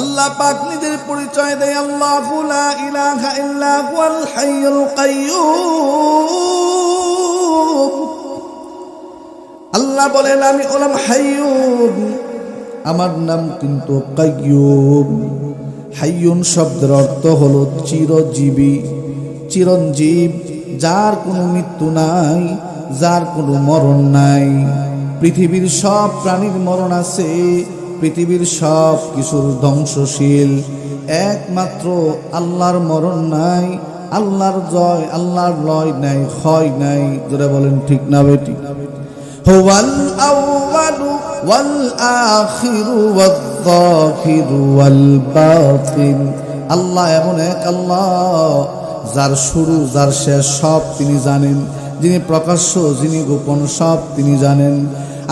আল্লাহ পাক নিজের পরিচয় দেয়, আল্লাহু লা ইলাহা ইল্লা হুয়াল হাইয়ুল কাইয়্যুম। আল্লাহ বলেন আমি হলাম হাইয়ুন, আমার নাম কিন্তু কাইয়্যুম। হাইয়ুন শব্দের অর্থ হলো চিরজীবী, চিরঞ্জীব, যার কোনো মৃত্যু নাই, যার কোনো মরণ নাই। পৃথিবীর সব প্রাণীর মরণ আছে, পৃথিবীর সব কিছুর ধ্বংসশীল, একমাত্র আল্লাহর মরণ নাই, আল্লাহর জয়, আল্লাহর লয় নাই, ক্ষয় নাই। যারা বলেন ঠিক না বেটি? হুয়াল আউয়ালু ওয়াল আখিরু ওয়াল যাহিরু ওয়াল বাতিন। আল্লাহ এমন এক আল্লাহ, যার শুরু যার শেষ সব তিনি জানেন, যিনি প্রকাশ্য যিনি গোপন সব তিনি জানেন।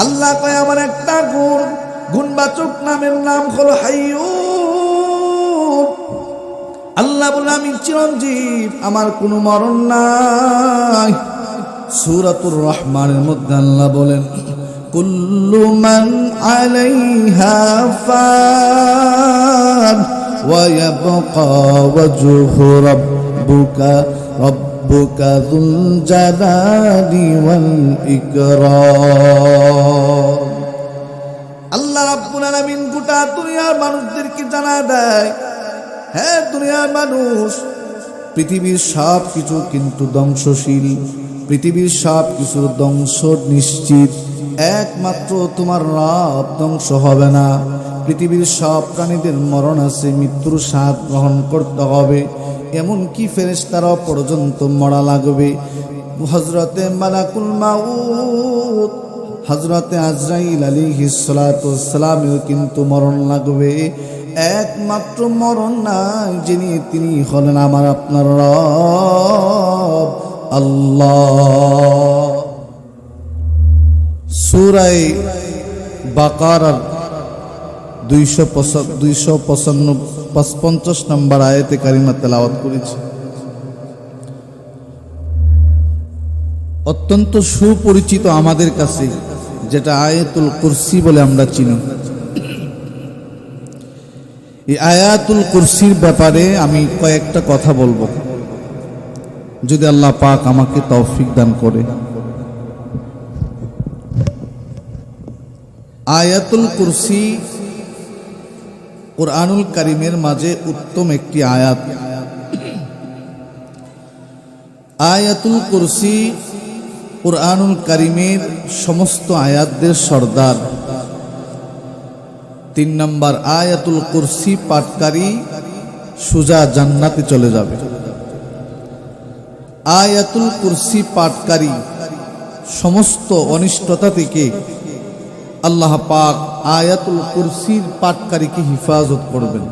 আল্লাহ কয় আমার একটা গুণবাচক নামের নাম হলো হাইয়ুন। আল্লাহ বলে আমি চিরঞ্জীব, আমার কোনো মরণ নাই। সূরাতুর রহমানের মধ্যে আল্লাহ বলেন কুল্লু মান আলাইহা ফান ওয়া ইয়াবকা ওয়াজহু রাব্বুকা যুল জালালি ওয়াল ইকরাম। আল্লাহ রাব্বুল আলামিন গোটা দুনিয়ার মানুষদেরকে জানা দেয়, হ্যাঁ দুনিয়ার মানুষ, পৃথিবীর সব কিছু কিন্তু ধ্বংসশীল, পৃথিবীর সব কিছুর ধ্বংস নিশ্চিত, একমাত্র তোমার রব ধ্বংস হবে না। পৃথিবীর সব প্রাণীদের মরণ আছে, মৃত্যুর স্বাদ গ্রহণ করতে হবে, এমনকি ফেরেশতারাও পর্যন্ত মরা লাগবে। হযরতে মালাকুল মাউত হযরতে আজরাইল আলাইহিস সালাতু ওয়াস সালামেও কিন্তু মরণ লাগবে। একমাত্র মরণ নাই যিনি, তিনি হলেন আমার আপনার রব আল্লাহ। সূরা বাকারার 255 নম্বর আয়াতে কারিমা তেলাওয়াত করেছি। অত্যন্ত সুপরিচিত আমাদের কাছে, যেটা আয়াতুল কুরসি বলে আমরা চিনি। এই আয়াতুল কুরসির ব্যাপারে আমি কয়েকটা কথা বলবো, যদি আল্লাহ পাক আমাকে তৌফিক দান করে। আয়াতুল কুরসি কুরআনুল কারীমের মাঝে উত্তম একটি আয়াত। আয়াতুল কুরসি কুরআনুল কারীমের সমস্ত আয়াতদের সর্দার। 3 নম্বর, আয়াতুল কুরসি পাঠকারী সোজা জান্নাতে চলে যাবে। আয়াতুল কুরসি পাঠকারী সমস্ত অনিষ্টতা থেকে আল্লাহ পাক আয়াতুল কুরসির পাঠকারীকে হিফাজত করবেন।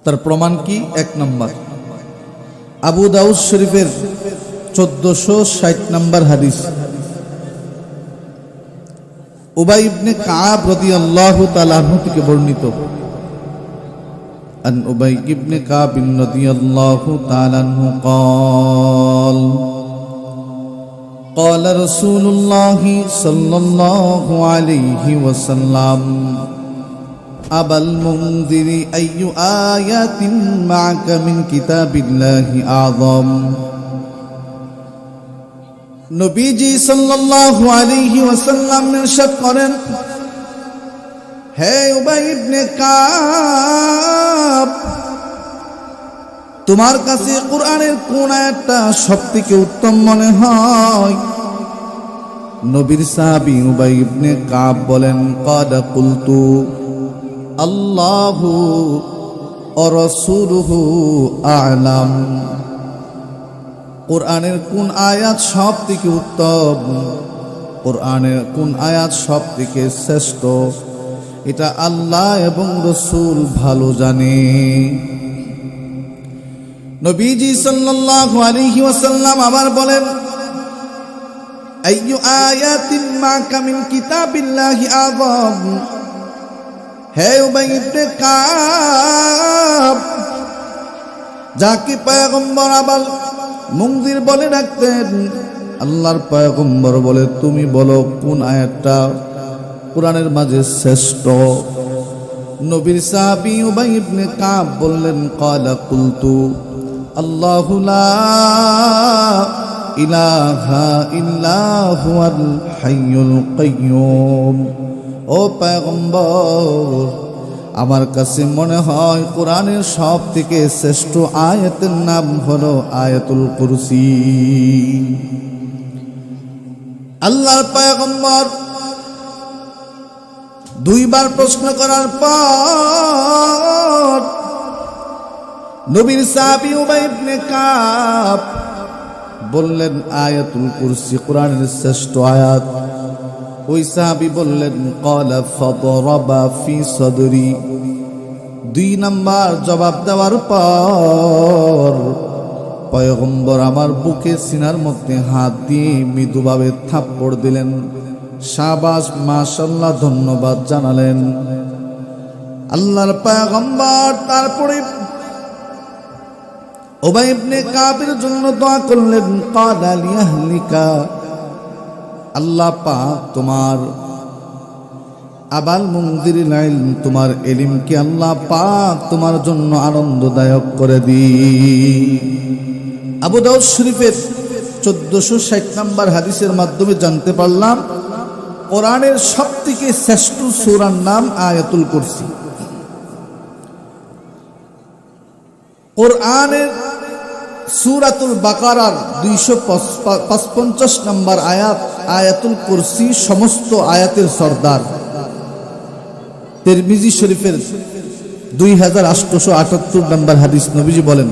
তার প্রমাণ কি? 1 নম্বর, আবু দাউদ শরীফের 1460 নম্বর হাদিস, উবাই ইবনে কাব রাদিয়াল্লাহু তাআলা আনহু থেকে বর্ণিত। আন উবাই ইবনে কাব রাদিয়াল্লাহু তাআলা আনহু قال قال رسول الله صلى الله عليه وسلم أبا المنذر أي آيات معك من كتاب الله أعظم। নবীজি সাল্লাল্লাহু আলাইহি ওয়াসাল্লাম ইরশাদ করেন, হে উবাই ইবনে কাব, তোমার কাছে কোরআনের কোন আয়াতটা সবথেকে উত্তম মনে হয়? নবীর সাহাবী উবাই ইবনে কাব বলেন, ক্বাদ কুলতু আল্লাহু ওয়া রাসূলুহু আ'লাম। কোরআনের কোন আয়াত সবথেকে উত্তম, কোরআনের কোন আয়াত সবথেকে শ্রেষ্ঠ, এটা আল্লাহ এবং রাসূল ভালো জানে। নবীজি সাল্লাল্লাহু আলাইহি ওয়াসাল্লাম আবার বলেন, আইয়ু আয়াতিন মাকা মিন কিতাবিল্লাহি আযম। হে উবাই ইবনে কাব, যাকে পয়গম্বর আবাল মুনজির বলে ডাকতেন, আল্লাহর পয়গম্বর বলে তুমি বলো কোন আয়াতটা কোরআনের মাঝে শ্রেষ্ঠ। নবীর সাহাবী উবাই ইবনে কাব বললেন, ক্বালা কুলতু আল্লাহু লা ইলাহা ইল্লা হুয়াল হাইয়ুল কাইয়্যুম। ও পয়গম্বর, আমার কাছে মনে হয় কোরআনের সব থেকে শ্রেষ্ঠ আয়াতের নাম হলো আয়াতুল কুরসি। আল্লাহর পয়গম্বর দুইবার প্রশ্ন করার পর নবীর সাহাবী উবাই ইবনে কাব বললেন, আয়াতুল কুরসি কোরআনের শ্রেষ্ঠ আয়াত। ওই সাহাবী বললেন, ক্বালা ফাদরাবা ফি সাদরি। দুই নাম্বার জবাব দেওয়ার পর পয়গম্বর আমার বুকে সিনার মধ্যে হাত দিয়ে মৃদুভাবে থাপ্পড় দিলেন। শাবাশ, মাশাআল্লাহ, ধন্যবাদ জানালেন। আল্লাহর পয়গম্বর তারপরে উবাই ইবনে কাবের জন্য দোয়া করলেন, ক্বালা লিয়াহলিকা, আল্লাহ পাক তোমার আবাল মুনদিরিল ইলম, তোমার ইলমকে আল্লাহ পাক তোমার জন্য আনন্দদায়ক করে দি। আবু দাউদ শরীফের 1460 নম্বর হাদিসের মাধ্যমে জানতে পারলাম কোরআনের সবথেকে শ্রেষ্ঠ সূরার নাম আয়াতুল কুরসি। কোরআনের সূরাতুল বাকারার 255 নম্বর আয়াত, আয়াতুল কুরসি সমস্ত আয়াতের সর্দার। তিরমিজি শরীফের 2878 নম্বর হাদিস, নবীজি বলেন,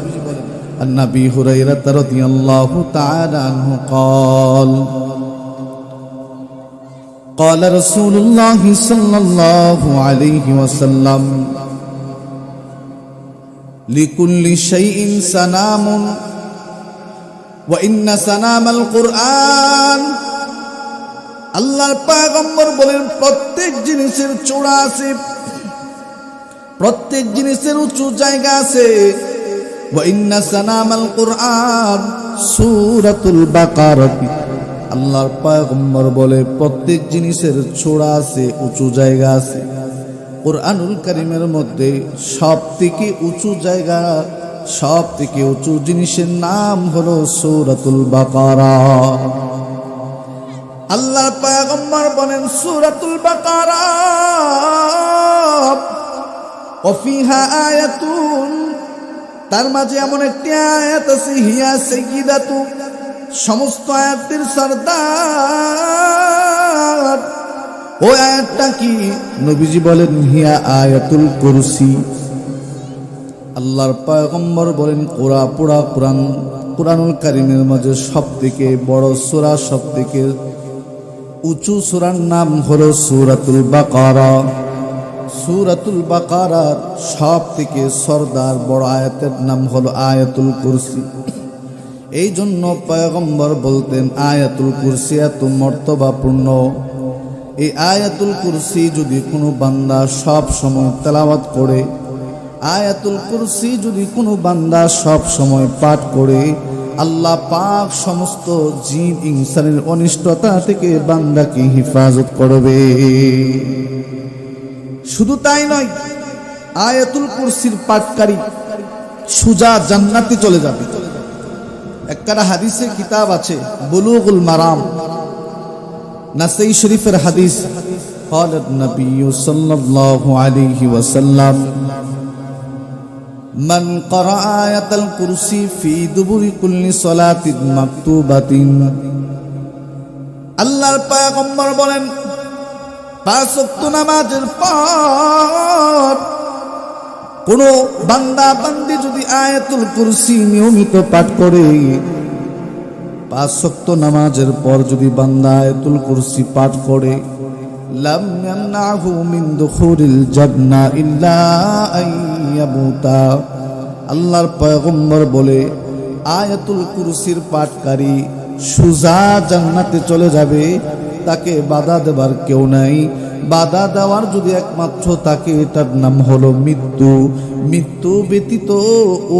আন নবী হুরায়রা রাদিয়াল্লাহু তাআলা আনহু قال قال رسول الله صلى الله عليه وسلم لكل شيء سنام وإن سنام القرآن। আল্লাহর পয়গম্বর বলেন, প্রত্যেক জিনিসের চূড়া আছে, প্রত্যেক জিনিসের উঁচু জায়গা আছে। ওয়া ইন্না সানামাল কুরআন, সূরাতুল বাকারা। আল্লাহর পয়গম্বর বলে প্রত্যেক জিনিসের চূড়া আছে, উঁচু জায়গা আছে। কুরআনুল কারীমের মধ্যে সবথেকে উঁচু জায়গা, সবথেকে উঁচু জিনিসের নাম হলো সূরাতুল বাকারা। আল্লাহর পয়গম্বর বলেন, সূরাতুল বাকারা ওয়াফিহা আয়াতুন, তার মাঝে এমন একটি আয়াত আছে, হিয়া সাইয়্যিদাতু, সমস্ত আয়াতের সরদার। ওই আয়াতটা কি? নবীজি বলেন, হিয়া আয়াতুল কুরসি। আল্লাহর পয়গম্বর বলেন, কুরআনুল কারীমের মাঝে সবথেকে বড় সূরা, সবথেকে উঁচু সূরার নাম হলো সূরাতুল বাকারা। সূরাতুল বাকারার সবথেকে সরদার বড় আয়াতের নাম হলো আয়াতুল কুরসি। এই জন্য পয়গম্বর বলতেন, আয়াতুল কুরসি এত মর্তবাপূর্ণ। এই আয়াতুল কুরসি যদি কোনো বান্দা সব সময় তেলাওয়াত করে, আয়াতুল কুরসি যদি কোনো বান্দা সব সময় পাঠ করে, আল্লাহ পাক সমস্ত জিন ইনসানের অনিষ্টতা থেকে বান্দাকে হেফাজত করবে। শুধু তাই নয়, আয়াতুল কুরসির পাঠকারী সুজা জান্নাতে চলে যাবে। একটা হাদিসের কিতাব আছে, বুলুগুল মারাম, নাসাই শরীফের হাদিস। قال النبي صلى الله عليه وسلم من قرأ آية الكرسي في دبر كل صلاة مكتوبة। আল্লাহর পয়গম্বর বলেন, 5 ওয়াক্ত নামাজের পর কোন বান্দা বান্দি যদি আয়াতুল কুরসি নিয়মিত পাঠ করে, 5 ওয়াক্ত নামাজের পর যদি বান্দা আয়াতুল কুরসি পাঠ করে, লাম ইয়ামনাহু মিন দুখুলিল জান্নাহ ইল্লা আইয়ামুতা। আল্লাহর পয়গম্বর বলে, আয়াতুল কুরসির পাঠকারী সুজা জান্নাতে চলে যাবে, তাকে বাধা দেবার কেউ নাই। বাধা দেওয়ার যদি একমাত্র তাকে, এটার নাম হলো মৃত্যু। মৃত্যু ব্যতীত ও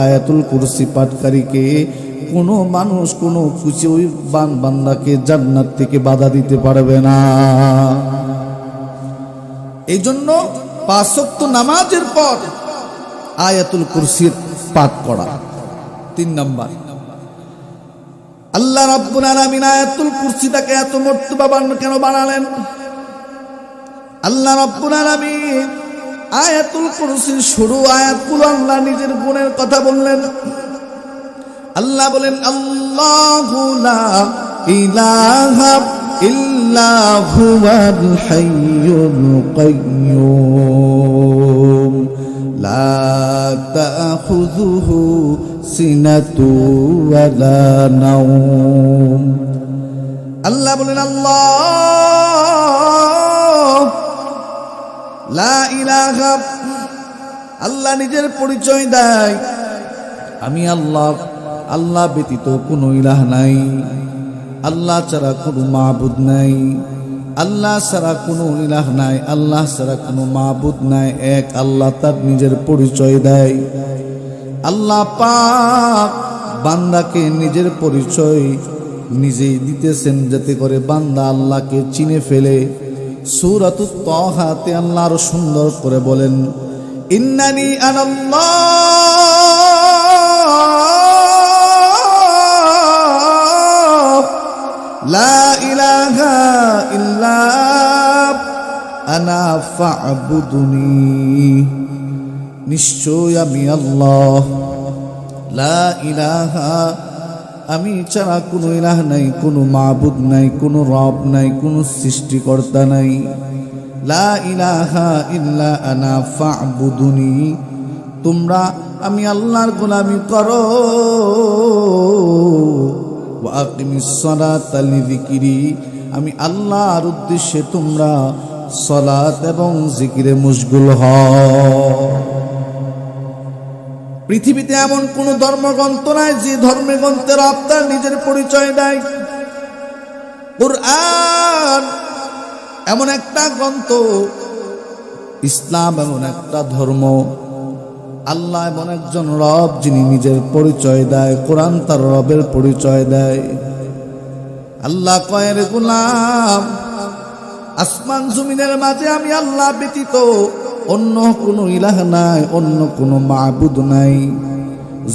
আয়াতুল কুরসি পাঠকারীকে কোনো মানুষ, কোনো কিছুই বান্দাকে জান্নাত থেকে বাধা দিতে পারবে না। এই জন্য 5 ওয়াক্ত নামাজের পর আয়াতুল কুরসির পাঠ করা। 3 নাম্বার, আল্লাহ রাব্বুল আলামিন আয়াতুল কুরসিটাকে এত মর্যাদাবান কেন বানালেন? আল্লাহ রাব্বুল আলামিন আয়াতুল কুরসির শুরু আয়াতগুলো আল্লাহ নিজের গুণের কথা বললেন। আল্লাহ বলেন, আল্লাহু লা ইলাহা ইল্লা হুয়াল হাইয়ুল কাইয়্যুম লা তাখুযুহু সিনাতু ওয়ালা নাওম। আল্লাহ বলেন, আল্লাহ লা ইলাহা, আল্লাহ নিজের পরিচয় দেয়, আমি আল্লাহ, আল্লাহ ব্যতীত কোনো ইলাহ নাই, আল্লাহ ছাড়া কোনো মাবুদ নাই, আল্লাহ ছাড়া কোনো ইলাহ নাই, আল্লাহ ছাড়া কোনো মাবুদ নাই, এক আল্লাহ তার নিজের পরিচয় দেয়। আল্লাহ পাক বান্দাকে নিজের পরিচয় নিজেই দিতেছেন যাতে করে বান্দা আল্লাহকে চিনে ফেলে। সূরাতুত তাহাতে আল্লাহ আরো সুন্দর করে বলেন, ইন্নানি আনাল্লাহ লা ইলাহা ইল্লা আনা ফা'বুদুনি, নিশ্চয় আমি আল্লাহ, লা ইলাহা, আমি ছাড়া কোনো ইলাহ নাই, কোনো মাবুদ নাই, কোনো রব নাই, কোনো সৃষ্টিকর্তা নাই। লা ইলাহা ইল্লা আনা ফা'বুদুনি, তোমরা আমি আল্লাহর গোলামি করো। ওয়া আকিমিস সালাতা লিযিকরি, আমি আল্লাহর উদ্দেশ্যে তোমরা সালাত এবং জিকিরে মশগুল হও। পৃথিবীতে এমন কোন ধর্মগ্রন্থ নাই যে ধর্মগ্রন্থের আপনার নিজের পরিচয় দেয়। কুরআন এমন একটা গ্রন্থ, ইসলাম এমন একটা ধর্ম, আল্লাহ এমন একজন রব যিনি নিজের পরিচয় দেয়। কোরআন তার রবের পরিচয় দেয়। আল্লাহ কয়, রে গোলাম, আসমান জমিনের মাঝে আমি আল্লাহ ব্যতীত অন্য কোনো ইলাহ নাই, অন্য কোনো মাবুদ নাই।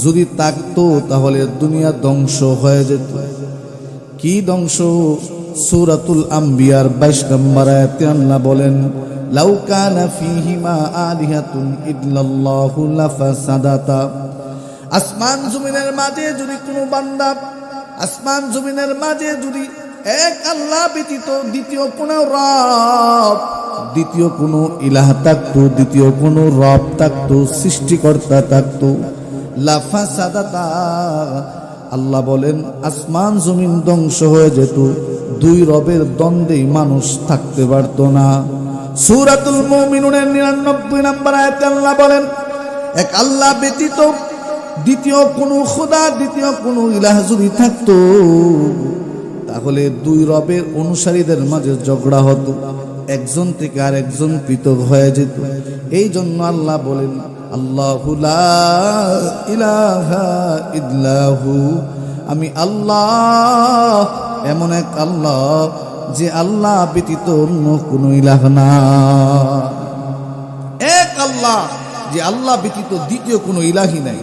যদি থাকতো তাহলে দুনিয়া ধ্বংস হয়ে যেত। কি ধ্বংস? সূরাতুল আম্বিয়ার 22 নম্বর আয়াতে আল্লাহ বলেন, লাউ কানা ফীহিমা আলিহাতুন ইল্লাল্লাহু লাফাসাদাতা। আসমান জমিনের মাঝে যদি কোনো বান্দা, আসমান জমিনের মাঝে যদি এক আল্লাহ ব্যতীত দ্বিতীয় কোনো রব, দ্বিতীয় কোনো ইলাহ থাকতো, দ্বিতীয় কোনো রব থাকতো, সৃষ্টিকর্তা থাকতো, লাফাসাদাতা, আল্লাহ বলেন আসমান জমিন ধ্বংস হয়ে যেত। দুই রবের দ্বন্দ্বে মানুষ থাকতে পারত না। সূরাতুল মুমিনুনের 99 নম্বর আয়াতে আল্লাহ বলেন, এক আল্লাহ ব্যতীত দ্বিতীয় কোনো খোদা, দ্বিতীয় কোনো ইলাহ যদি থাকতো তাহলে দুই রবের অনুসারীদের মাঝে ঝগড়া হতো, একজন থেকে আর একজন পৃথক হয়ে যেত। এই জন্য আল্লাহ বলেন, আল্লাহু লা ইলাহা ইল্লাহু, আমি আল্লাহ এমন এক আল্লাহ যে আল্লাহ ব্যতীত অন্য কোনো ইলাহ না। এক আল্লাহ যে আল্লাহ ব্যতীত দ্বিতীয় কোনো ইলাহি নাই।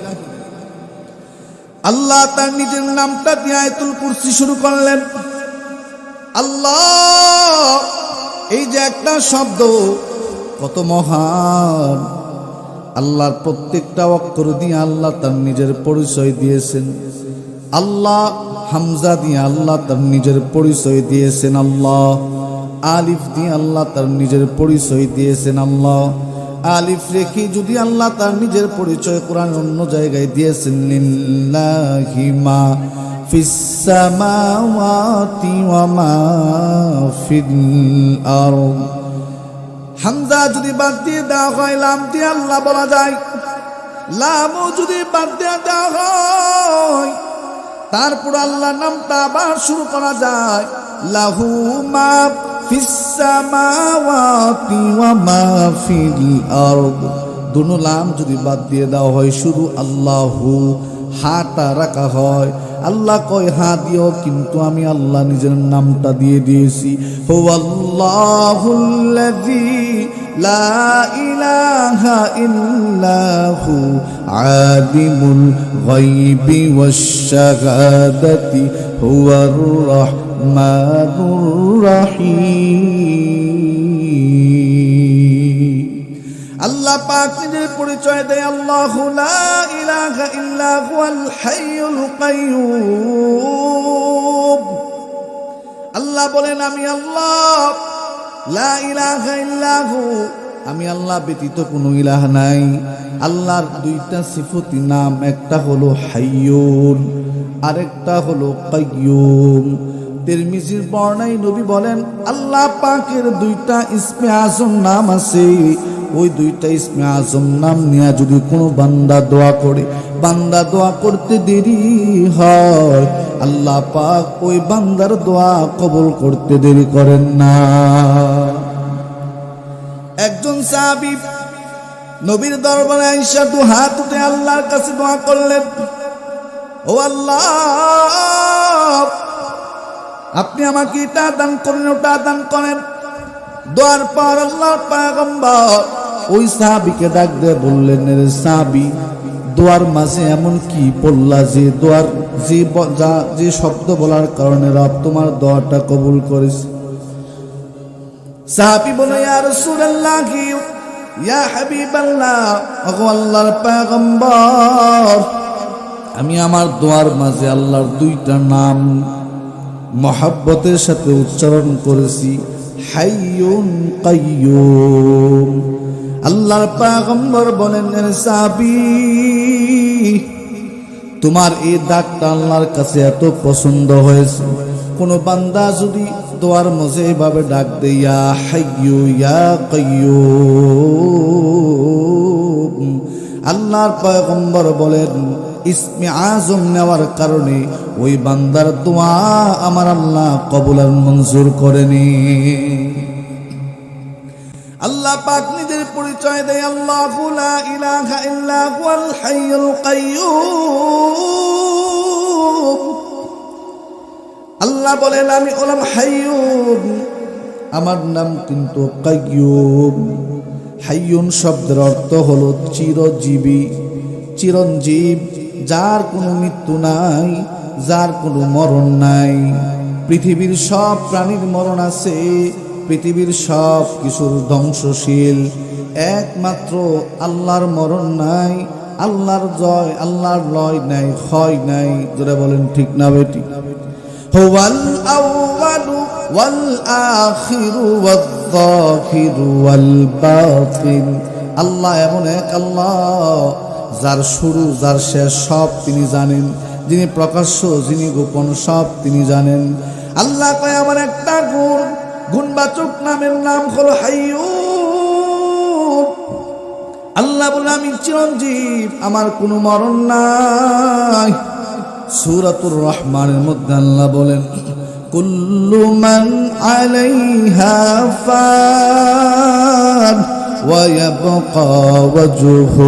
আল্লাহ তার নিজের নামটা দিয়ে আয়াতুল কুরসি শুরু করলেন। আল্লাহ এই যে একটা শব্দ, কত মহান! আল্লাহর প্রত্যেকটা অক্ষর দিয়ে আল্লাহ তার নিজের পরিচয় দিয়েছেন। আল্লাহ হামজা দিয়ে আল্লাহ তার নিজের পরিচয় দিয়েছেন। আল্লাহ আলিফ দিয়ে আল্লাহ তার নিজের পরিচয় দিয়েছেন। আল্লাহ আলিফ রেখে যদি আল্লাহ তার নিজের পরিচয় কোরআন অন্য জায়গায় দিয়েছেন, লিল্লাহি মা ফিস সামাওয়াতি ওয়া মা ফিল আরদ। হামজা যদি বাদ দিয়ে দেওয়া হয়, লাম দিয়ে আল্লাহ বলা যায়। লামও যদি বাদ দিয়ে দেওয়া হয়, তারপর আল্লাহ নামটা আবার শুরু করা যায়। লাহু মা ফিস সামাওয়াতি ওয়া মা ফিল আরদ। দুনো লাম যদি বাদ দিয়ে দেওয়া হয়, শুধু আল্লাহু হাটা রাখা হয়। আল্লাহ কয় হা দিও, কিন্তু আমি আল্লাহ নিজের নামটা দিয়ে দিয়েছি, হুয়াল্লাহুল্লাযী লা ইলাহা ইল্লাহু আলিমুল গায়বি ওয়াশ শাহাদাতি হুয়ার রাহমানুর রাহিম। আল্লাহ পাক নিজের পরিচয় দেয়, আল্লাহু লা ইলাহা ইল্লা হুয়াল হাইয়ুল কাইয়্যুম। আল্লাহ বলেন আমি আল্লাহ, লা ইলাহা ইল্লাহু, আমি আল্লাহ ব্যতীত কোনো ইলাহ নাই। আল্লাহর দুইটা সিফতি নাম, একটা হলো হাইয়ুন, আরেকটা হলো কাইয়্যুম। তিরমিজির বর্ণায় নবী বলেন আল্লাহ পাকের দুইটা ইসমে আজম নাম আছে, ওই দুইটা ইসমে আজম নাম নিয়ে যদি কোনো বান্দা দোয়া করে, বান্দা দোয়া করতে দেরি হয়, আল্লাহ পাক ওই বান্দার দোয়া কবুল করতে দেরি করেন না। একজন সাহাবী নবীর দরবারে আয়েশা দু হাত উঠে আল্লাহর কাছে দোয়া করলেন, ও আল্লাহ, আপনি আমাকে এটা দান করেন, ওটা দান করেন। দোয়ার পর আল্লাহর পয়গম্বর ওই সাহাবীকে ডাক দিয়ে বললেন, রে সাহাবী, দোয়ার মাঝে এমন কি বললা যে দোয়ার যে শব্দ বলার কারণে রব তোমার দোয়াটা কবুল করেছে? সাহাবী বলে, ইয়া রাসূলুল্লাহ, ইয়া হাবিবাল্লাহ, ওগো আল্লাহর পয়গম্বর, আমি আমার দোয়ার মাঝে আল্লাহর দুইটা নাম মহব্বতের সাথে উচ্চারণ করেছি, হাইয়ুন কাইয়্যুম। আল্লাহর পয়গম্বর বলেন, সাহাবী, তোমার এই ডাকটা আল্লাহর কাছে এত পছন্দ হয়েছে, কোন বান্দা যদি দোয়ার মাঝে এভাবে ডাক দেয়, ইয়া হাইয়্যু ইয়া কাইয়্যুম, আল্লাহর পয়গম্বর বলেন ইসমে আজম নেওয়ার কারণে ওই বান্দার দোয়া আমার আল্লাহ কবুল আর মঞ্জুর করেনি। আল্লাহ পাক নিজের পরিচয় দেয়, আল্লাহু লা ইলাহা ইল্লা হুয়াল হাইয়ুল কাইয়্যুম। আল্লাহ বলেন আমি হলাম হাইয়ুন, আমার নাম কিন্তু কাইয়্যুম। হাইয়ুন শব্দের অর্থ হলো চিরজীবী, চিরঞ্জীব, যার কোনো মৃত্যু নাই, যার কোনো মরণ নাই। পৃথিবীর সব প্রাণীর মরণ আছে, পৃথিবীর সব কিছুর ধ্বংসশীল, একমাত্র আল্লাহর মরণ নাই, আল্লাহর জয়, আল্লাহর লয় নাই, ক্ষয় নাই। যারা বলেন ঠিক না বেটি? হুয়াল আউয়ালু ওয়াল আখিরু ওয়াল যাহিরু ওয়াল বাতিন। আল্লাহ এমন এক আল্লাহ, যার শুরু যার শেষ সব তিনি জানেন, যিনি প্রকাশ্য যিনি গোপন সব তিনি জানেন। আল্লাহ কয় আমার একটা গুণবাচক নামের নাম হলো হাইয়ুন। আল্লাহ বলে আমি চিরঞ্জীব, আমার কোনো মরণ নাই। সূরাতুর রহমানের মধ্যে আল্লাহ বলেন, কুল্লু মান আলাইহা ফান ওয়া ইয়াবকা ওয়াজহু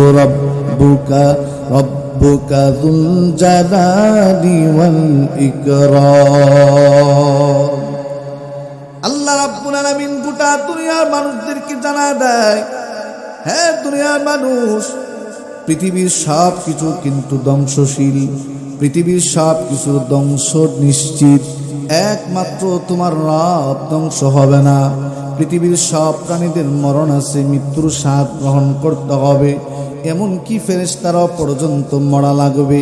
রাব্বুকা যুল জালালি ওয়াল ইকরাম। আল্লাহ রাব্বুল আলামিন গোটা দুনিয়ার মানুষদেরকে জানা দেয়, হ্যাঁ দুনিয়ার মানুষ, পৃথিবীর সব কিছু কিন্তু ধ্বংসশীল, পৃথিবীর সব কিছু ধ্বংস নিশ্চিত, একমাত্র তোমার রব ধ্বংস হবে না। পৃথিবীর সব প্রাণীদের মরণ আছে, মৃত্যুর স্বাদ গ্রহণ করতে হবে, এমনকি ফেরেশতারাও পর্যন্ত মরা লাগবে।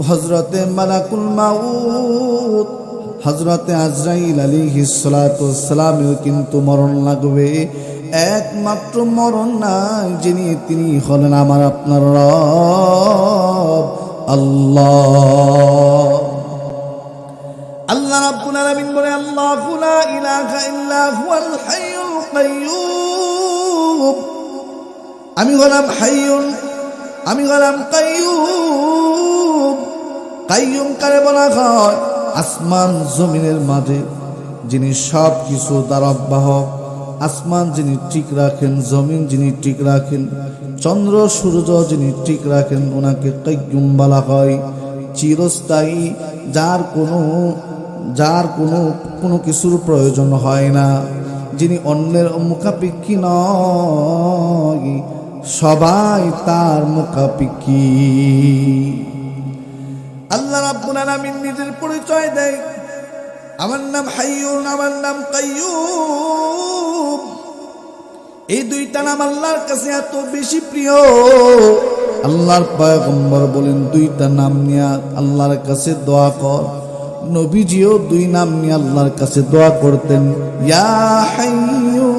হযরতে মালাকুল মাউত, হযরতে আজরাইল আলাইহিস সালাতু ওয়াস সালামেও কিন্তু মরণ লাগবে। একমাত্র মরণ নাই যিনি, তিনি হলেন আমার আপনার রব আল্লাহ। আল্লাহ রাব্বুল আলামিন বলে, আল্লাহু লা ইলাহা ইল্লা হুয়াল হাইয়ুল কাইয়্যুম। আমি হলাম হাইয়ুন, আমি হলাম কাইয়্যুম। কাইয়্যুম কারে বলা হয়? আসমান জমিনের মাঝে যিনি সব কিছু দ্বারবাহক, আসমান যিনি ঠিক রাখেন, জমিন যিনি ঠিক রাখেন, চন্দ্র সূর্য যিনি ঠিক রাখেন, ওনাকে কাইয়ুম বলা হয়। চিরস্থায়ী, যার কোনো কিছুর প্রয়োজন হয় না, যিনি অন্যের মুখাপেক্ষী নয়, সবাই তার মুখাপেক্ষী। আল্লাহ রাব্বুল আলামিন নিজের পরিচয় দেয়, আমার নাম হাইয়ুন, আমার নাম কাইয়ুম। এই দুইটা নাম আল্লাহর কাছে এত বেশি প্রিয়, আল্লাহর পয়গম্বর বলেন দুইটা নাম নিয়ে আল্লাহর কাছে দোয়া কর। নবীজিও দুই নাম নিয়ে আল্লাহর কাছে দোয়া করতেন, ইয়া হাইয়ু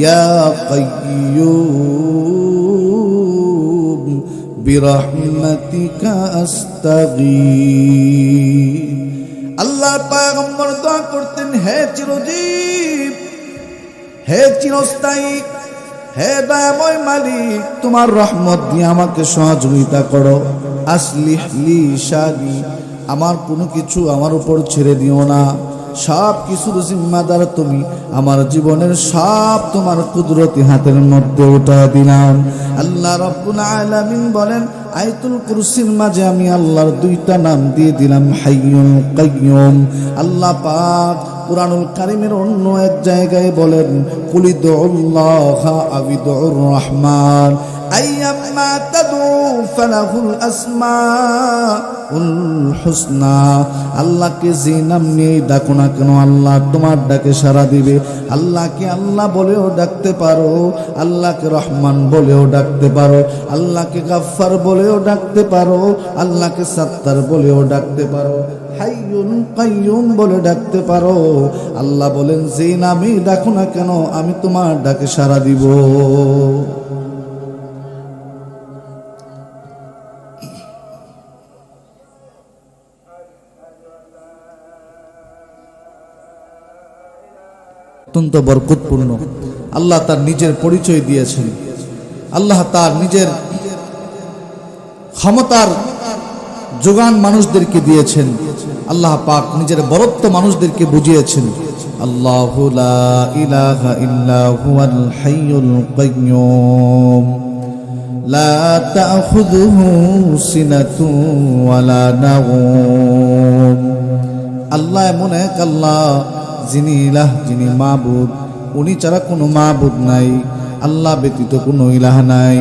ইয়া কাইয়ুম বিরহমাতিকা আস্তাগীথ। আল্লাহর পয়গম্বর দোয়া করতেন, হে চিরজীব, হে চিরস্থায়ী, হে দয়াময় মালিক, তোমার রহমত দিয়ে আমাকে সহযোগিতা করো। আসলিহ লি শানি, আমার কোনো কিছু আমার উপর ছেড়ে দিও না, সব কিছুর জিম্মাদার তুমি, আমার জীবনের সব তোমার কুদরতি হাতের মধ্যে উঠা দিলাম। আল্লাহ রাব্বুল আলামিন বলেন, আয়াতুল কুরসির মাঝে আমি আল্লাহর দুইটা নাম দিয়ে দিলাম, হাইয়ুল কাইয়ুম। আল্লাহ পাক কুরআনুল কারীমের অন্য এক জায়গায় বলেন, কুলিদুল্লাহা আবিদুর রহমান আইয়াম্মা তাদউ ফালাহুল আসমাউল হুসনা। আল্লাহকে যে নাম নিয়ে ডাকো না কেন, আল্লাহ তোমার ডাকে সাড়া দিবে। আল্লাহকে আল্লাহ বলেও ডাকতে পারো, আল্লাহকে রহমান বলেও ডাকতে পারো, আল্লাহকে গাফফার বলেও ডাকতে পারো, আল্লাহকে সাত্তার বলেও ডাকতে পারো, হাইয়ুন কাইয়ুম বলে ডাকতে পারো। আল্লাহ বলেন, যে নামে ডাকো না কেন আমি তোমার ডাকে সাড়া দিব। অত্যন্ত বরকতপূর্ণ। আল্লাহ তার নিজের পরিচয় দিয়েছেন, আল্লাহ তার নিজের ক্ষমতার যোগান মানুষদেরকে দিয়েছেন, আল্লাহ পাক নিজের বরত্ব মানুষদেরকে বুঝিয়েছেন। আল্লাহু লা ইলাহা ইল্লা হুয়াল হাইয়ুল কাইয়্যুম লা তাখুযুহু সিনাতুন ওয়ালা নাওম। আল্লাহ এমন এক আল্লাহ, যিনি ইলাহ, যিনি মাবুদ, উনি ছাড়া কোনো মাবুদ নাই, আল্লাহ ব্যতীত কোনো ইলাহ নাই।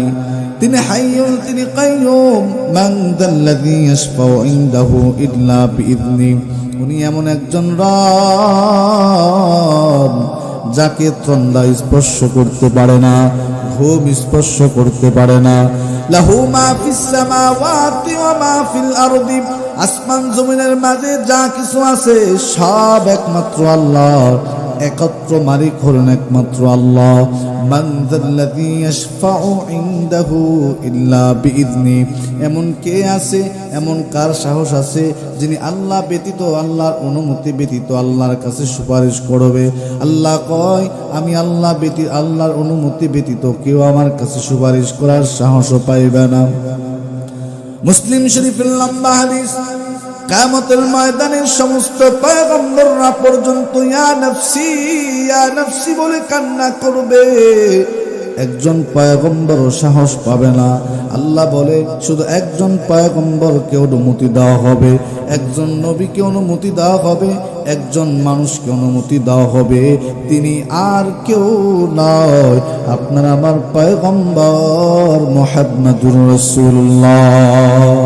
তিনি হাইয়ুন, তিনি কাইয়ুম। মান যাল্লাযী ইয়াশফাউ ইনদাহু ইল্লা বিইذনি। উনি এমন একজন রব যাকে ত্রন্দা স্পর্শ করতে পারে না, ঘুম স্পর্শ করতে পারে না। লাহু মা ফিস সামাওয়াতি ওয়া মা ফিল আরদি। আসমান জমিনের মাঝে যা কিছু আছে সব একমাত্র আল্লাহর, একত্র মালিক হলেন একমাত্র আল্লাহ। মান যাল্লাযী ইয়াশফাউ ইনদাহু ইল্লা বিইذনি। এমন কে আছে, এমন কার সাহস আছে যিনি আল্লাহ ব্যতীত, আল্লাহর অনুমতি ব্যতীত আল্লাহর কাছে সুপারিশ করবে? আল্লাহ কয়, আমি আল্লাহ ব্যতীত, আল্লাহর অনুমতি ব্যতীত কেউ আমার কাছে সুপারিশ করার সাহসও পাইবে না। মুসলিম শরীফের লম্বা হাদিস, কিয়ামতের ময়দানে সমস্ত পয়গম্বররা পর্যন্ত ইয়া নফসি ইয়া নফসি বলে কান্না করবে, একজন পয়গম্বরও সাহস পাবে না। আল্লাহ বলে, শুধু একজন পয়গম্বরকে অনুমতি দেওয়া হবে, একজন নবীকে অনুমতি দেওয়া হবে, একজন মানুষকে অনুমতি দেওয়া হবে, তিনি আর কেউ নয়, আপনার আমার পয়গম্বর মুহাম্মদুর রাসূলুল্লাহ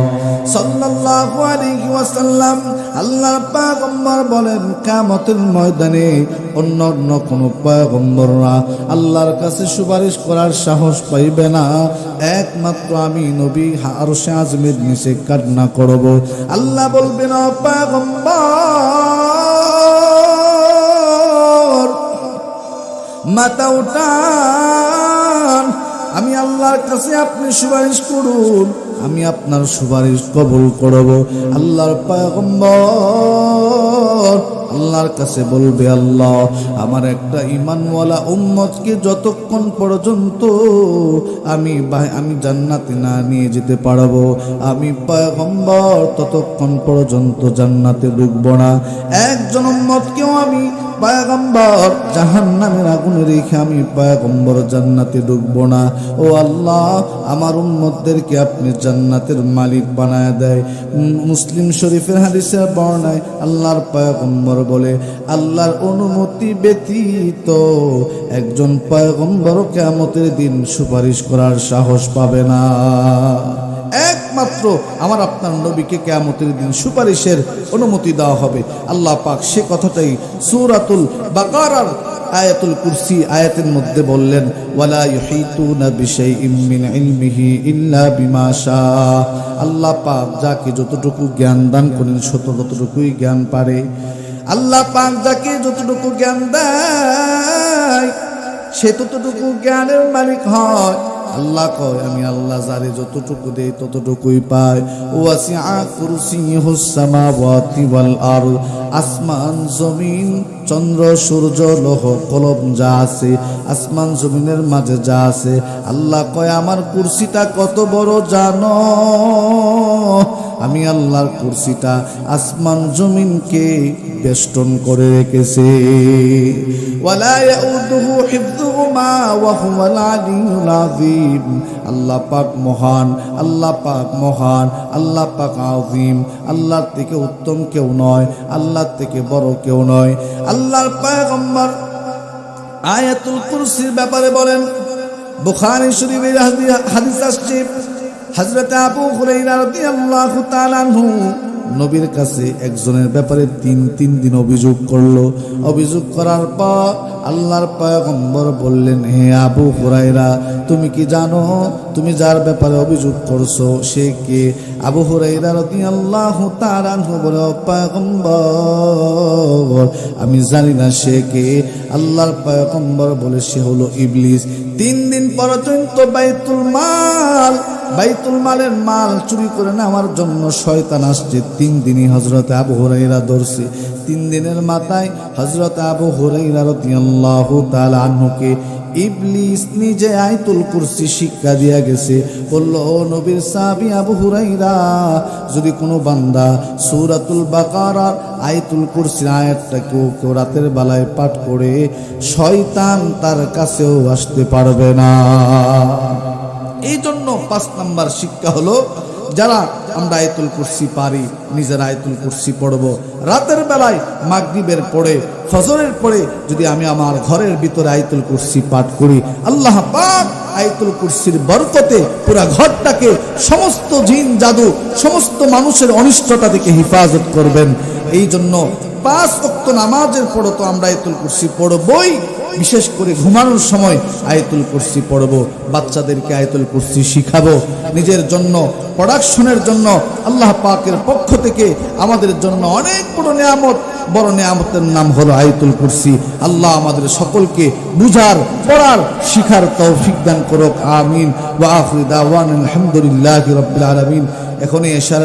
সাল্লাল্লাহু আলাইহি ওয়াসাল্লাম। আল্লাহর পয়গম্বর বলেন, কিয়ামতের ময়দানে অন্য কোন পয়গম্বররা আল্লাহর কাছে সুপারিশ করার সাহস পাইবে না, একমাত্র আমি নবী আরশে আজমের নিচে কান্না করব। আল্লাহ বলবেন, ও পয়গম্বর মাথা উঠান, আমি আল্লাহর কাছে আপনি সুপারিশ করুন, আমি আপনার সুপারিশ কবুল করব। আল্লাহর পয়গম্বর আল্লাহর কাছে বলবে, আল্লাহ আমার একটা ঈমানওয়ালা উম্মতকে যতক্ষণ পর্যন্ত আমি জান্নাতে না নিয়ে যেতে পারবো, আমি পয়গম্বর ততক্ষণ পর্যন্ত জান্নাতে ঢুকবো না। একজন উম্মতকেও আমি পয়গম্বর জাহান্নামের আগুনে রেখে আমি পয়গম্বর জান্নাতে ঢুকবো না। ও আল্লাহ, আমার উম্মতদেরকে আপনি জান্নাতের মালিক বানায় দেয়। মুসলিম শরীফের হাদিসের বর্ণনায় আল্লাহর পয়গম্বর বলে, আল্লাহর অনুমতি ব্যতীত একজন পয়গম্বর কিয়ামতের দিন সুপারিশ করার সাহস পাবে না। একমাত্র আমার আপনার নবীকে কিয়ামতের দিন সুপারিশের অনুমতি দেওয়া হবে। আল্লাহ পাক সে কথাটাই সূরাতুল বাকারার আয়াতুল কুরসি আয়াতের মধ্যে বললেন, ওয়ালা ইউহিতুনা বিশাইইম মিন ইলমিহি ইল্লা বিমা শাআ। আল্লাহ পাক যাকে যতটুকু জ্ঞান দান করেন ততটুকুই জ্ঞান পারে। আল্লাহ পাক যাকে যতটুকু জ্ঞান দেয় সে ততটুকু জ্ঞানের মালিক হয়। আল্লাহ কয়, আমি আল্লাহ যারে যতটুকু দেই ততটুকুই পাই। ওয়াসিআ কুরসিয়ুহুস সামাওয়াতি ওয়াল আরদ, আসমান জমিন চন্দ্র সূর্য লৌহ কলম যা আছে আসমান জমিনের মাঝে যা আছে, আল্লাহ কয় আমার কুরসিটা কত বড় জানো? আমি আল্লাহর কুরসিটা আসমান জমিনকে বেষ্টন করে রেখেছে। ওয়ালা ইয়াউদুহু হিফযুহুমা ওয়া হুয়াল আলিয়্যুল আযীম। আল্লাহ পাক মহান, আল্লাহ পাক মহান, আল্লাহ পাক আযীম। আল্লাহর থেকে উত্তম কেউ নয়, আল্লাহর থেকে বড় কেউ নয়। আল্লাহর পয়গম্বর আয়াতুল কুরসির ব্যাপারে বলেন, বুখারী শরীফের হাদিস আসছে, হযরত আবু হুরায়রা রাদিয়াল্লাহু তাআলা আনহু নবীর কাছে একজনের ব্যাপারে তিন দিন অভিযোগ করলো। অভিযোগ করার পর আল্লাহর পয়গম্বর বললেন, হে আবু হুরায়রা, তুমি কি জানো তুমি যার ব্যাপারে অভিযোগ করছো সে কে? আবু হুরায়রা রাদিয়াল্লাহু তাআলা আনহু বলে, পয়গম্বর আমি জানি না সে কে। আল্লাহর পয়গম্বর বলে, সে হলো ইবলিস। 3 দিন পর্যন্ত বাইতুল মালের মাল চুরি করে নেওয়ার জন্য শয়তান আসছে। 3 দিনই হযরত আবু হুরায়রা ধরছে। 3 দিনের মাথায় হযরত আবু হুরায়রা রাদিয়াল্লাহু তাআলা আনহুকে ইবলিস নিজে আয়াতুল কুরসি শিক্ষা দিয়া গেছে। বলল, ও নবীর সাহাবী আবু হুরায়রা, যদি কোনো বান্দা সূরাতুল বাকারার আয়াতুল কুরসির আয়াতটা কেউ রাতের বেলায় পাঠ করে, শয়তান তার কাছেও আসতে পারবে না। এই জন্য 5 নাম্বার শিক্ষা হলো, যারা আমরা আয়াতুল কুরসি পারি নিজের আয়াতুল কুরসি পড়ব। রাতের বেলায় মাগরিবের পরে ফজরের পরে যদি আমি আমার ঘরের ভিতরে আয়াতুল কুরসি পাঠ করি, আল্লাহ পাক আয়াতুল কুরসির বরকতে পুরা ঘরটাকে সমস্ত জিন জাদু সমস্ত মানুষের অনিষ্টতা থেকে হেফাজত করবেন। এই জন্য 5 ওয়াক্ত নামাজের পরে তো আমরা আয়াতুল কুরসি পড়বই। বিশেষ করে ঘুমানোর সময় আয়াতুল কুরসি পড়ব, বাচ্চাদেরকে আয়াতুল কুরসি শিখাবো। নিজের জন্য প্রোডাকশনের জন্য আল্লাহ পাকের পক্ষ থেকে আমাদের জন্য অনেক বড় নিয়ামতের নাম হলো আয়াতুল কুরসি। আল্লাহ আমাদের সকলকে বুঝার, পড়ার, শিখার তৌফিক দান করুক। আমিন। ওয়া আখিরু দাওয়ানা আলহামদুলিল্লাহি রাব্বিল আলামিন। এখনই এশার